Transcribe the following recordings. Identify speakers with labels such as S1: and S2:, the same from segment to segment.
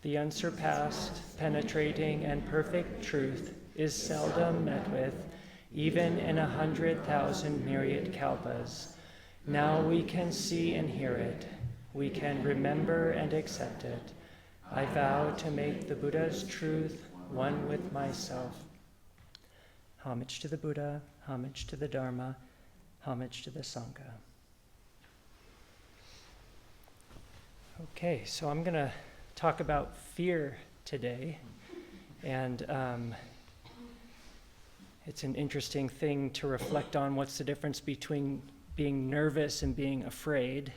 S1: The unsurpassed, penetrating, and perfect truth is seldom met with, even in 100,000 myriad kalpas. Now we can see and hear it. We can remember and accept it. I vow to make the Buddha's truth one with myself. Homage to the Buddha, homage to the Dharma, homage to the Sangha. Okay, so I'm going to talk about fear today, and it's an interesting thing to reflect on. What's the difference between being nervous and being afraid?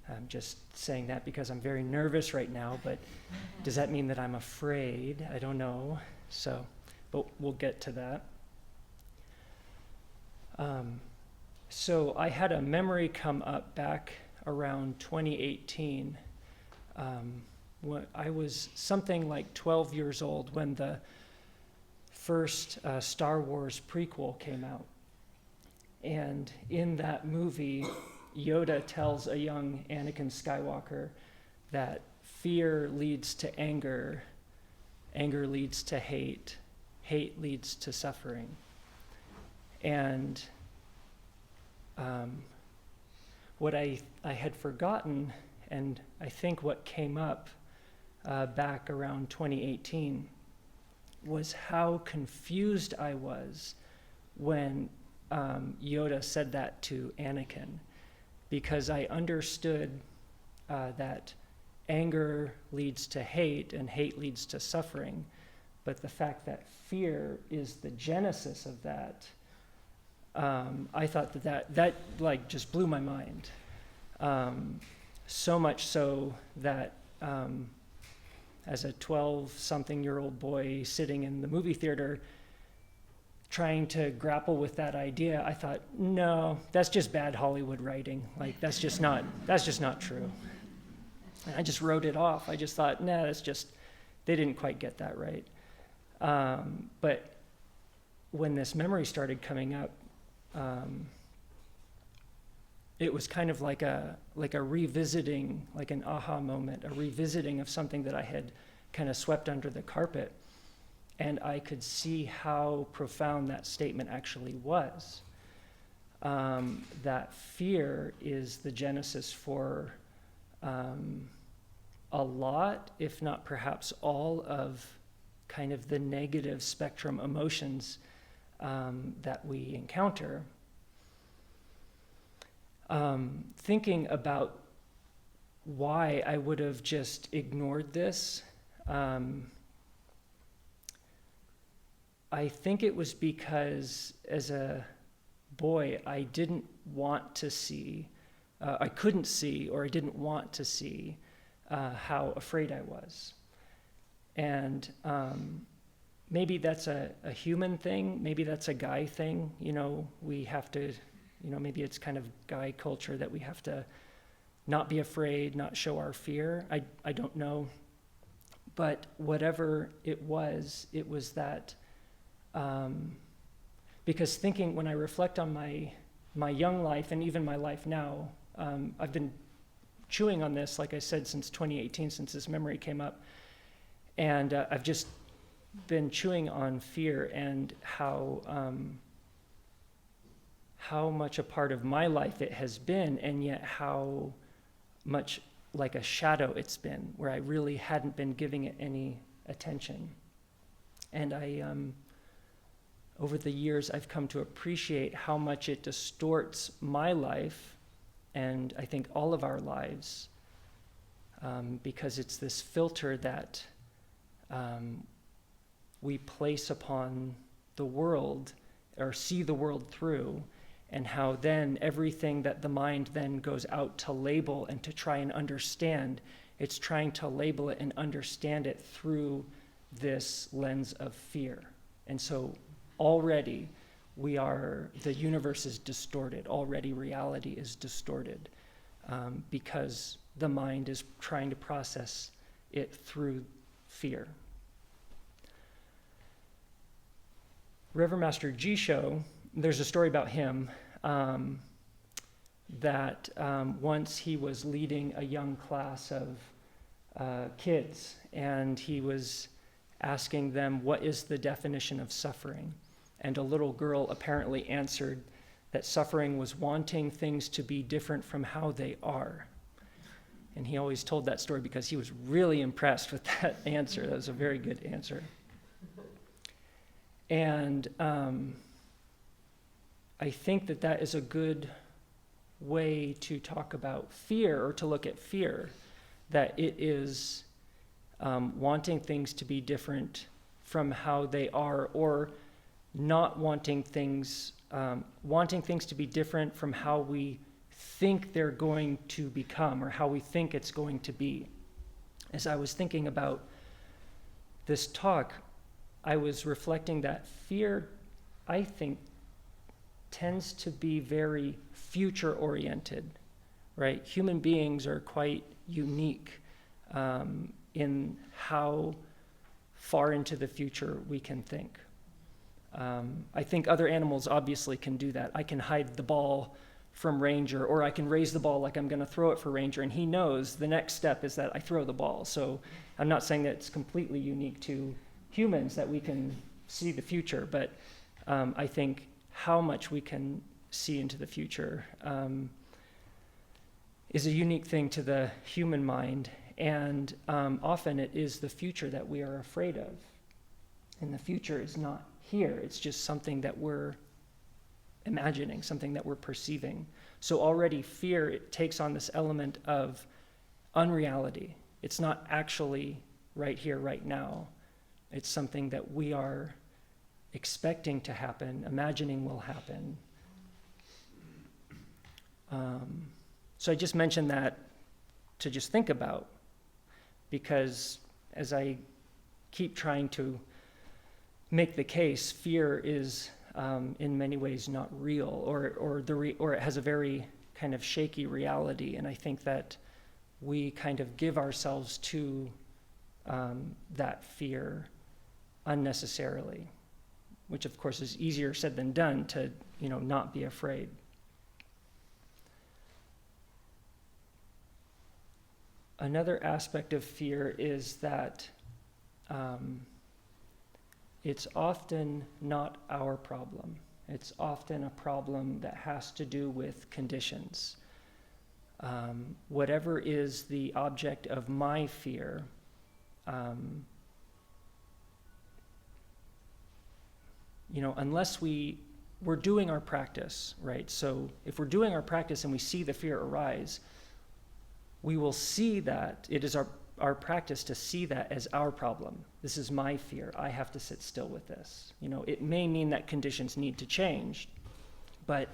S1: I'm just saying that because I'm very nervous right now, but does that mean that I'm afraid? I don't know. But we'll get to that. So I had a memory come up back around 2018. When I was something like 12 years old when the first Star Wars prequel came out. And in that movie, Yoda tells a young Anakin Skywalker that fear leads to anger, anger leads to hate, hate leads to suffering. And what I had forgotten, and I think what came up back around 2018, was how confused I was when Yoda said that to Anakin, because I understood that anger leads to hate and hate leads to suffering, but the fact that fear is the genesis of that, I thought that like just blew my mind. So much so that as a 12-something-year-old boy sitting in the movie theater trying to grapple with that idea, I thought, no, that's just bad Hollywood writing. Like, that's just not true. And I just wrote it off. I just thought, nah, they didn't quite get that right. But when this memory started coming up, it was kind of like a revisiting, like an aha moment, a revisiting of something that I had kind of swept under the carpet. And I could see how profound that statement actually was. That fear is the genesis for a lot, if not perhaps all, of kind of the negative spectrum emotions that we encounter. Thinking about why I would have just ignored this, I think it was because as a boy, I didn't want to see, I couldn't see, or I didn't want to see how afraid I was. And maybe that's a human thing, maybe that's a guy thing, we have to, maybe it's kind of guy culture that we have to not be afraid, not show our fear. I don't know. But whatever it was that, because thinking, when I reflect on my young life and even my life now, I've been chewing on this, like I said, since 2018, since this memory came up. And I've just been chewing on fear and how much a part of my life it has been, and yet how much like a shadow it's been, where I really hadn't been giving it any attention. And I, over the years, I've come to appreciate how much it distorts my life, and I think all of our lives, because it's this filter that we place upon the world, or see the world through, and how then everything that the mind then goes out to label and to try and understand, it's trying to label it and understand it through this lens of fear. And so already the universe is distorted. Already reality is distorted because the mind is trying to process it through fear. Reverend Master Jisho, there's a story about him that once he was leading a young class of kids, and he was asking them, what is the definition of suffering? And a little girl apparently answered that suffering was wanting things to be different from how they are. And he always told that story because he was really impressed with that answer. That was a very good answer. And I think that that is a good way to talk about fear, or to look at fear, that it is wanting things to be different from how they are, or not wanting things to be different from how we think they're going to become, or how we think it's going to be. As I was thinking about this talk, I was reflecting that fear, I think, tends to be very future-oriented, right? Human beings are quite unique in how far into the future we can think. I think other animals obviously can do that. I can hide the ball from Ranger, or I can raise the ball like I'm going to throw it for Ranger, and he knows the next step is that I throw the ball. So I'm not saying that it's completely unique to humans that we can see the future, but I think how much we can see into the future is a unique thing to the human mind, and often it is the future that we are afraid of. And the future is not here, it's just something that we're imagining, something that we're perceiving. So already fear, it takes on this element of unreality. It's not actually right here, right now. It's something that we are expecting to happen, imagining will happen. So I just mentioned that to just think about, because as I keep trying to make the case, fear is in many ways not real, or it has a very kind of shaky reality, and I think that we kind of give ourselves to that fear unnecessarily, which of course is easier said than done, to not be afraid. Another aspect of fear is that it's often not our problem. It's often a problem that has to do with conditions. Whatever is the object of my fear, unless we're doing our practice, right? So if we're doing our practice and we see the fear arise, we will see that it is our practice to see that as our problem. This is my fear. I have to sit still with this. It may mean that conditions need to change, but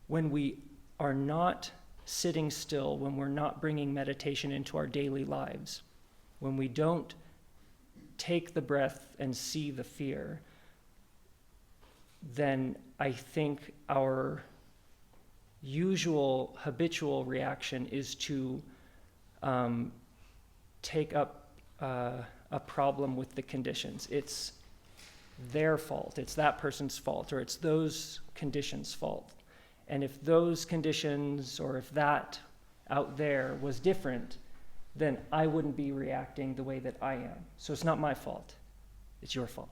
S1: when we are not sitting still, when we're not bringing meditation into our daily lives, when we don't take the breath and see the fear, then I think our usual habitual reaction is to take up a problem with the conditions. It's their fault, it's that person's fault, or it's those conditions' fault. And if those conditions, or if that out there was different, then I wouldn't be reacting the way that I am. So it's not my fault, it's your fault.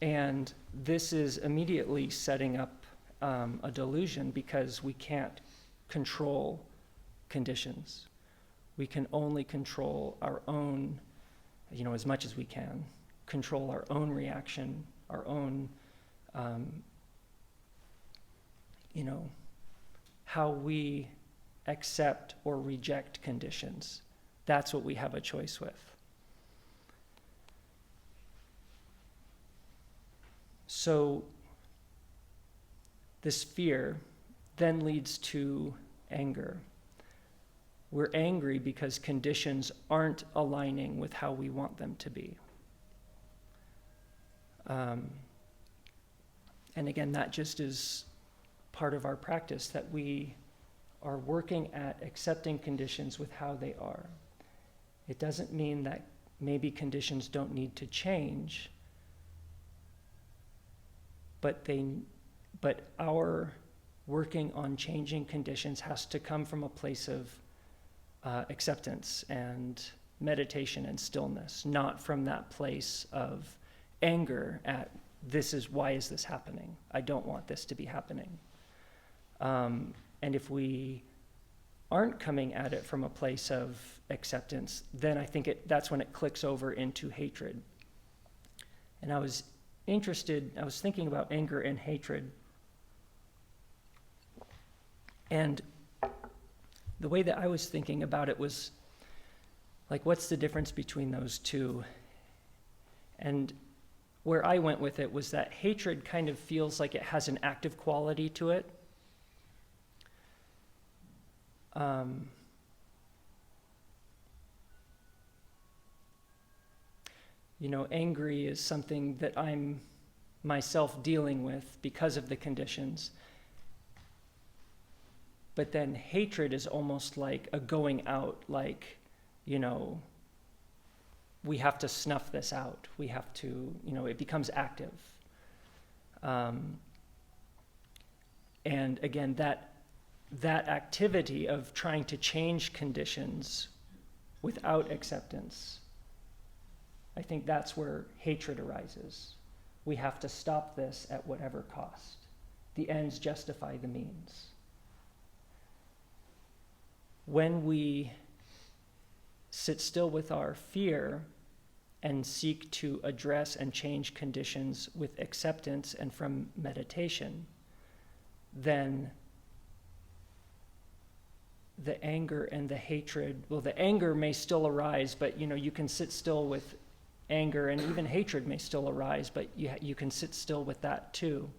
S1: And this is immediately setting up a delusion, because we can't control conditions. We can only control our own, as much as we can, control our own reaction, our own, how we accept or reject conditions. That's what we have a choice with. So this fear then leads to anger. We're angry because conditions aren't aligning with how we want them to be. And again, that just is part of our practice, that we are working at accepting conditions with how they are. It doesn't mean that maybe conditions don't need to change, but our working on changing conditions has to come from a place of acceptance and meditation and stillness, not from that place of anger at why is this happening? I don't want this to be happening. And if we aren't coming at it from a place of acceptance, then I think that's when it clicks over into hatred. And I was thinking about anger and hatred. And the way that I was thinking about it was, like, what's the difference between those two? And where I went with it was that hatred kind of feels like it has an active quality to it. Angry is something that I'm myself dealing with because of the conditions. But then hatred is almost like a going out, like, we have to snuff this out. We have to, it becomes active. And again, that activity of trying to change conditions without acceptance, I think that's where hatred arises. We have to stop this at whatever cost. The ends justify the means. When we sit still with our fear and seek to address and change conditions with acceptance and from meditation, then the anger and the hatred, the anger may still arise, but you can sit still with anger, and even hatred may still arise, but you can sit still with that too.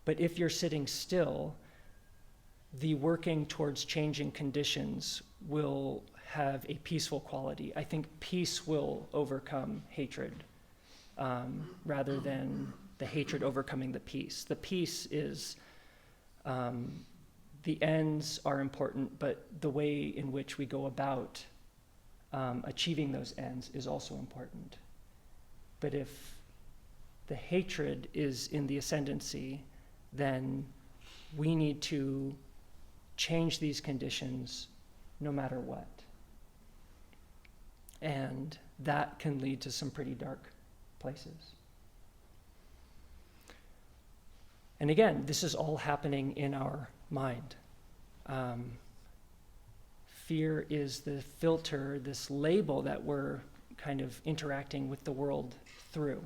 S1: But if you're sitting still, the working towards changing conditions will have a peaceful quality. I think peace will overcome hatred rather than the hatred overcoming the peace. The peace is, the ends are important, but the way in which we go about achieving those ends is also important. But if the hatred is in the ascendancy, then we need to change these conditions no matter what. And that can lead to some pretty dark places. And again, this is all happening in our mind. Fear is the filter, this label that we're kind of interacting with the world through.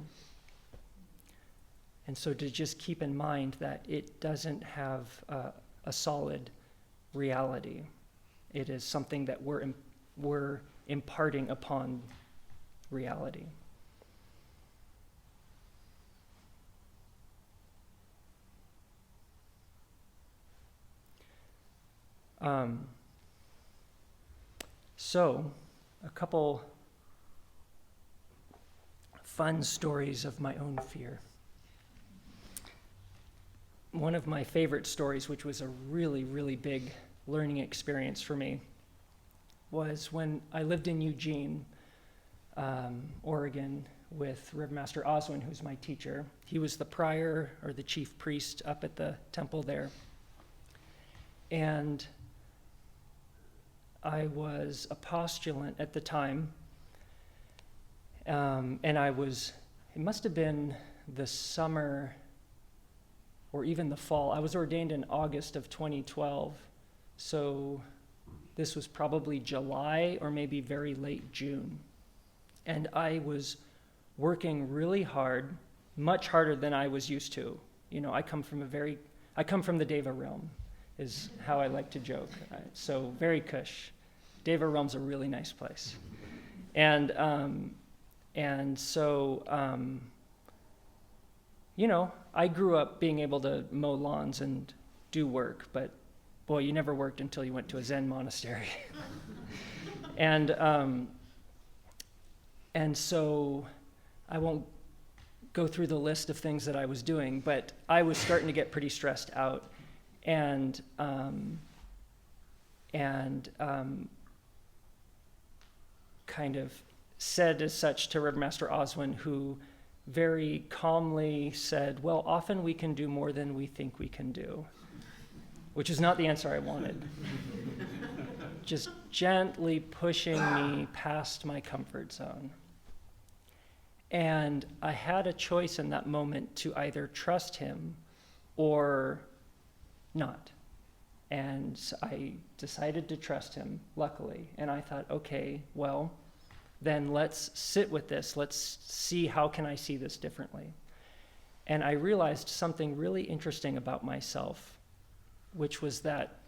S1: And so to just keep in mind that it doesn't have a solid reality. It is something that we're imparting upon reality. So, a couple fun stories of my own fear. One of my favorite stories, which was a really, really big learning experience for me, was when I lived in Eugene, Oregon, with Reverend Master Oswin, who's my teacher. He was the prior or the chief priest up at the temple there. And I was a postulant at the time, and it must have been the summer or even the fall. I was ordained in August of 2012, so this was probably July or maybe very late June. And I was working really hard, much harder than I was used to. I come from the Deva realm, is how I like to joke. So very cush. Deva realm's a really nice place. And so I grew up being able to mow lawns and do work, but boy, you never worked until you went to a Zen monastery. And so I won't go through the list of things that I was doing, but I was starting to get pretty stressed out, and kind of said as such to Reverend Master Oswin, who very calmly said, well, often we can do more than we think we can do, which is not the answer I wanted. Just gently pushing me past my comfort zone. And I had a choice in that moment to either trust him or not. And so I decided to trust him, luckily. And I thought, okay, well, then let's sit with this. Let's see, how can I see this differently? And I realized something really interesting about myself, which was that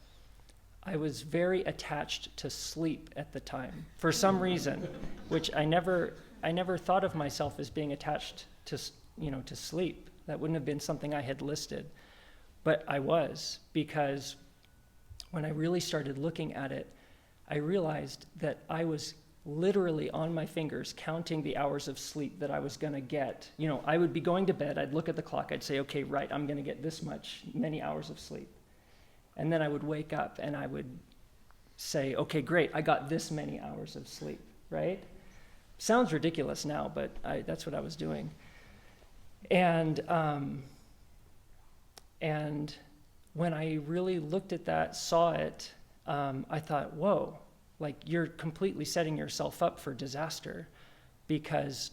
S1: I was very attached to sleep at the time, for some reason, which I never thought of myself as being attached to sleep. That wouldn't have been something I had listed. But I was, because when I really started looking at it, I realized that I was literally on my fingers counting the hours of sleep that I was going to get. I would be going to bed, I'd look at the clock, I'd say, okay, right, I'm going to get many hours of sleep. And then I would wake up and I would say, okay, great, I got this many hours of sleep, right? Sounds ridiculous now, but that's what I was doing. And when I really looked at that, saw it, I thought, whoa, like you're completely setting yourself up for disaster, because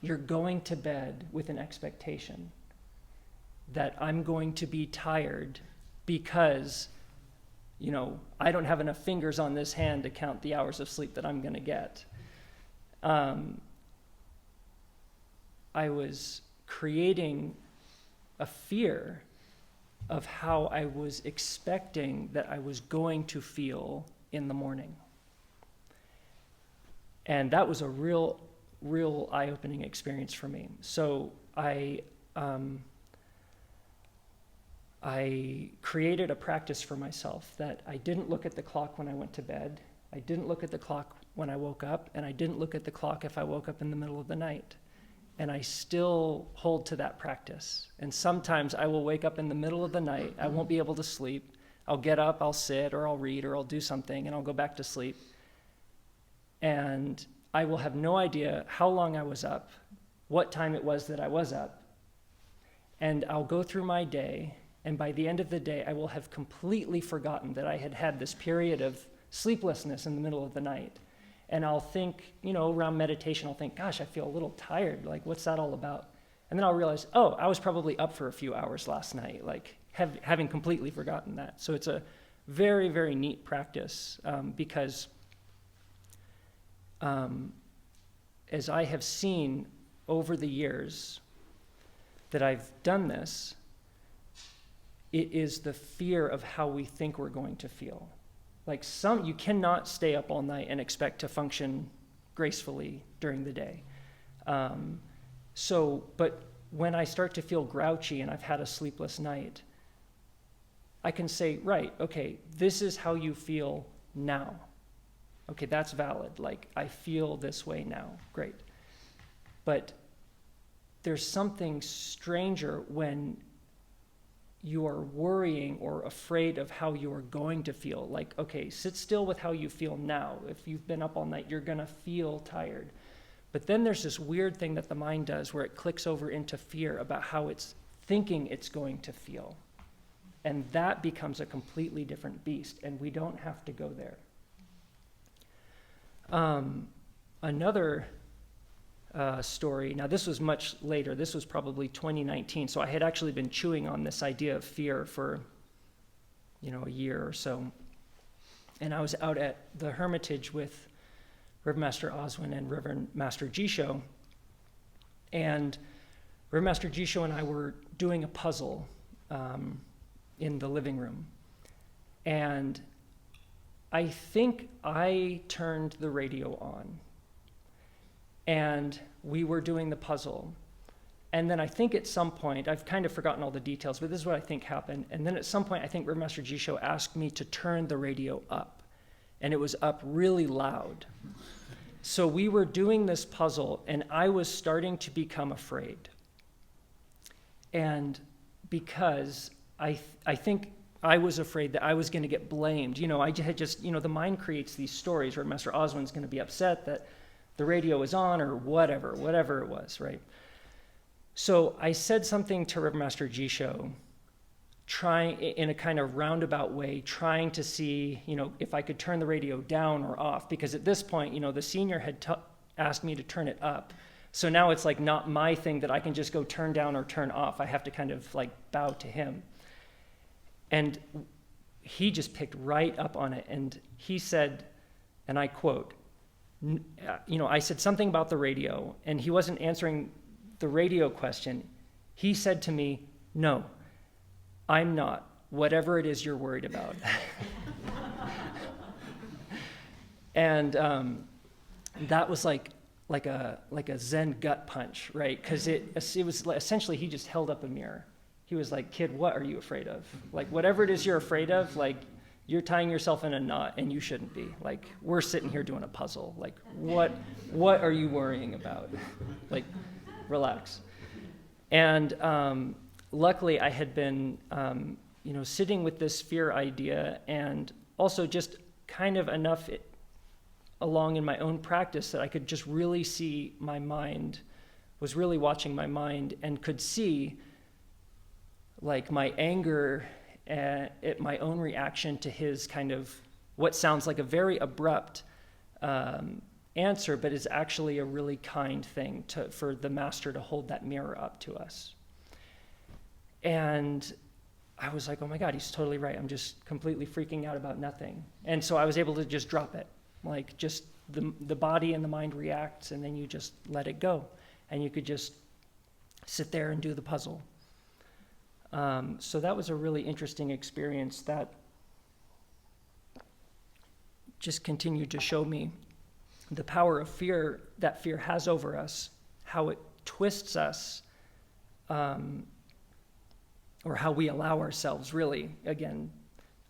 S1: you're going to bed with an expectation that I'm going to be tired because, I don't have enough fingers on this hand to count the hours of sleep that I'm going to get. I was creating a fear of how I was expecting that I was going to feel in the morning. And that was a real eye-opening experience for me. So I created a practice for myself that I didn't look at the clock when I went to bed, I didn't look at the clock when I woke up, and I didn't look at the clock if I woke up in the middle of the night. And I still hold to that practice. And sometimes I will wake up in the middle of the night, I won't be able to sleep, I'll get up, I'll sit, or I'll read, or I'll do something, and I'll go back to sleep. And I will have no idea how long I was up, what time it was that I was up. And I'll go through my day, and by the end of the day, I will have completely forgotten that I had had this period of sleeplessness in the middle of the night. And I'll think, around meditation, I'll think, gosh, I feel a little tired. Like, what's that all about? And then I'll realize, oh, I was probably up for a few hours last night, like having completely forgotten that. So it's a very, very neat practice, because as I have seen over the years that I've done this, it is the fear of how we think we're going to feel. Like you cannot stay up all night and expect to function gracefully during the day. But when I start to feel grouchy and I've had a sleepless night, I can say, right, okay, this is how you feel now. Okay, that's valid. Like, I feel this way now. Great. But there's something stranger when you are worrying or afraid of how you are going to feel. Like, okay, sit still with how you feel now. If you've been up all night, you're going to feel tired. But then there's this weird thing that the mind does where it clicks over into fear about how it's thinking it's going to feel. And that becomes a completely different beast, and we don't have to go there. Another story. Now, this was much later. This was probably 2019. So I had actually been chewing on this idea of fear for, a year or so. And I was out at the Hermitage with Reverend Master Oswin and Reverend Master Jisho. And Reverend Master Jisho and I were doing a puzzle in the living room. And I think I turned the radio on. And we were doing the puzzle. And then I think at some point, I've kind of forgotten all the details, but this is what I think happened. And then at some point, I think Reverend Master Jisho asked me to turn the radio up. And it was up really loud. So we were doing this puzzle, and I was starting to become afraid. And because I think I was afraid that I was going to get blamed. I had just, the mind creates these stories where Master Oswin's going to be upset that the radio is on or whatever it was, right? So I said something to Reverend Master Jisho, trying in a kind of roundabout way, trying to see, if I could turn the radio down or off, because at this point, the senior had asked me to turn it up. So now it's like not my thing that I can just go turn down or turn off. I have to kind of like bow to him. And he just picked right up on it. And he said, and I quote, I said something about the radio, and he wasn't answering the radio question. He said to me, "No, I'm not, whatever it is you're worried about." And that was like a Zen gut punch, right? Because it was essentially, he just held up a mirror. He was like, "Kid, what are you afraid of? Like, whatever it is you're afraid of, like, you're tying yourself in a knot, and you shouldn't be. Like, we're sitting here doing a puzzle. Like, what are you worrying about? Like, relax." And luckily, I had been, sitting with this fear idea, and also just kind of enough along in my own practice that I could just really see my mind, was really watching my mind, and could see like my anger at my own reaction to his kind of what sounds like a very abrupt answer, but is actually a really kind thing for the master to hold that mirror up to us. And I was like, oh my God, he's totally right. I'm just completely freaking out about nothing. And so I was able to just drop it. Like, just the body and the mind reacts, and then you just let it go. And you could just sit there and do the puzzle. So that was a really interesting experience that just continued to show me the power of fear that fear has over us, how it twists us, or how we allow ourselves, really, again,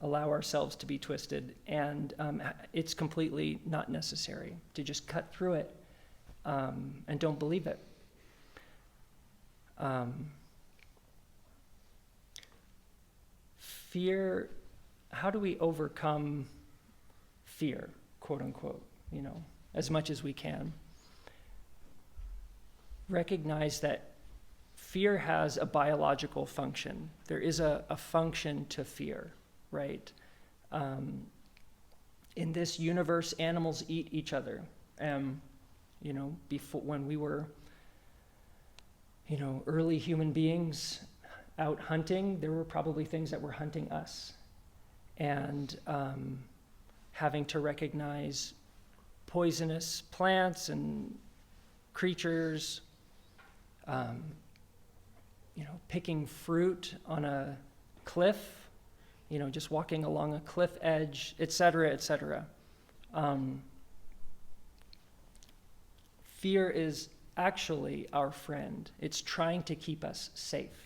S1: allow ourselves to be twisted. And it's completely not necessary to just cut through it and don't believe it. Fear, how do we overcome fear, quote unquote, as much as we can? Recognize that fear has a biological function. There is a function to fear, right? In this universe, animals eat each other. Before, when we were, early human beings out hunting, there were probably things that were hunting us. And having to recognize poisonous plants and creatures, picking fruit on a cliff, just walking along a cliff edge, et cetera, et cetera. Fear is actually our friend. It's trying to keep us safe.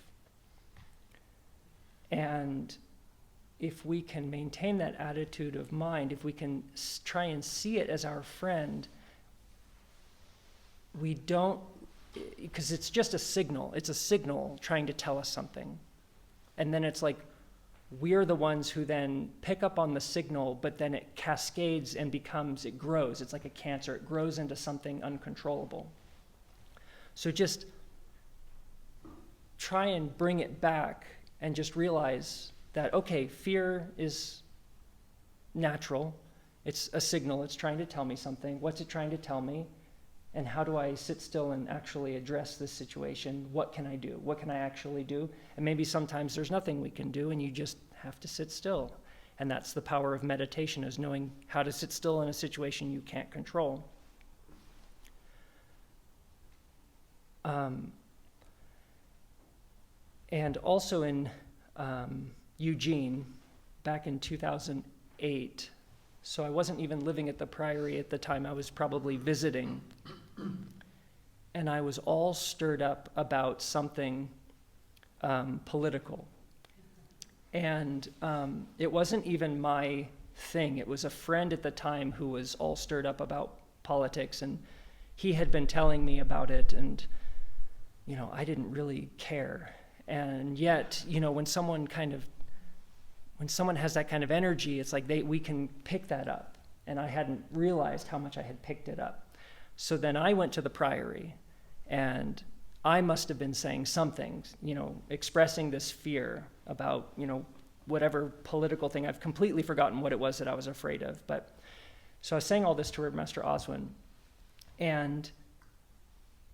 S1: And if we can maintain that attitude of mind, if we can try and see it as our friend, we don't, because it's just a signal. It's a signal trying to tell us something. And then it's like we're the ones who then pick up on the signal, but then it cascades and it grows. It's like a cancer. It grows into something uncontrollable. So just try and bring it back and just realize that, okay, fear is natural. It's a signal. It's trying to tell me something. What's it trying to tell me? And how do I sit still and actually address this situation? What can I do? What can I actually do? And maybe sometimes there's nothing we can do, and you just have to sit still. And that's the power of meditation, is knowing how to sit still in a situation you can't control. And also in Eugene, back in 2008, so I wasn't even living at the Priory at the time, I was probably visiting, and I was all stirred up about something political. And it wasn't even my thing. It was a friend at the time who was all stirred up about politics, and he had been telling me about it, and I didn't really care. And yet, when someone has that kind of energy, it's like we can pick that up. And I hadn't realized how much I had picked it up. So then I went to the Priory, and I must have been saying something, expressing this fear about, whatever political thing. I've completely forgotten what it was that I was afraid of. But so I was saying all this to Reverend Master Oswin, and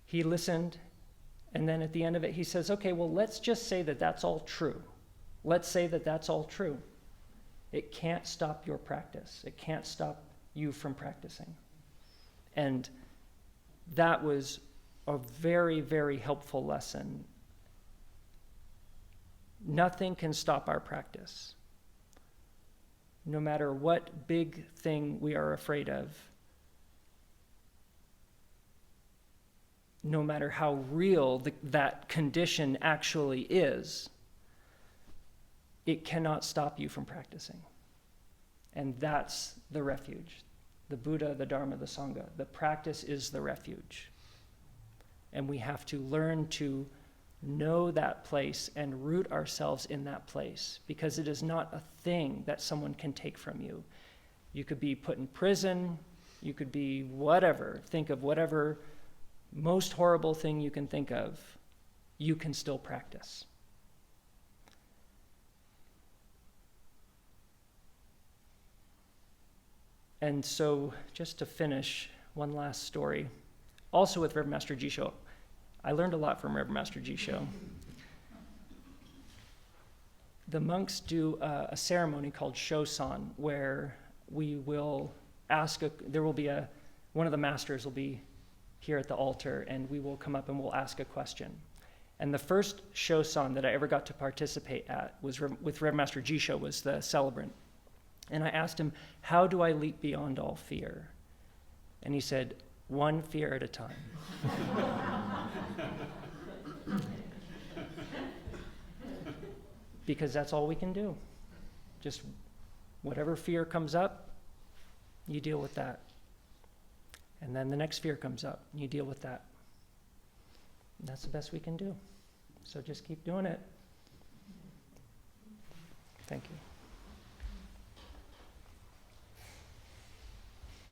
S1: he listened, and then at the end of it, he says, okay, well, let's just say that that's all true. Let's say that that's all true. It can't stop your practice. It can't stop you from practicing. And that was a very, very helpful lesson. Nothing can stop our practice. No matter what big thing we are afraid of, no matter how real that condition actually is, it cannot stop you from practicing. And that's the refuge. The Buddha, the Dharma, the Sangha. The practice is the refuge. And we have to learn to know that place and root ourselves in that place, because it is not a thing that someone can take from you. You could be put in prison, you could be whatever. Think of whatever most horrible thing you can think of, you can still practice. And so, just to finish, one last story, also with Reverend Master Jisho. I learned a lot from Reverend Master Jisho. The monks do a ceremony called Shosan, where we will ask, one of the masters will be here at the altar, and we will come up and we'll ask a question. And the first Shosan that I ever got to participate at was with Reverend Master Jisho, was the celebrant. And I asked him, how do I leap beyond all fear? And he said, one fear at a time. Because that's all we can do. Just whatever fear comes up, you deal with that. And then the next fear comes up, and you deal with that. And that's the best we can do. So just keep doing it. Thank you.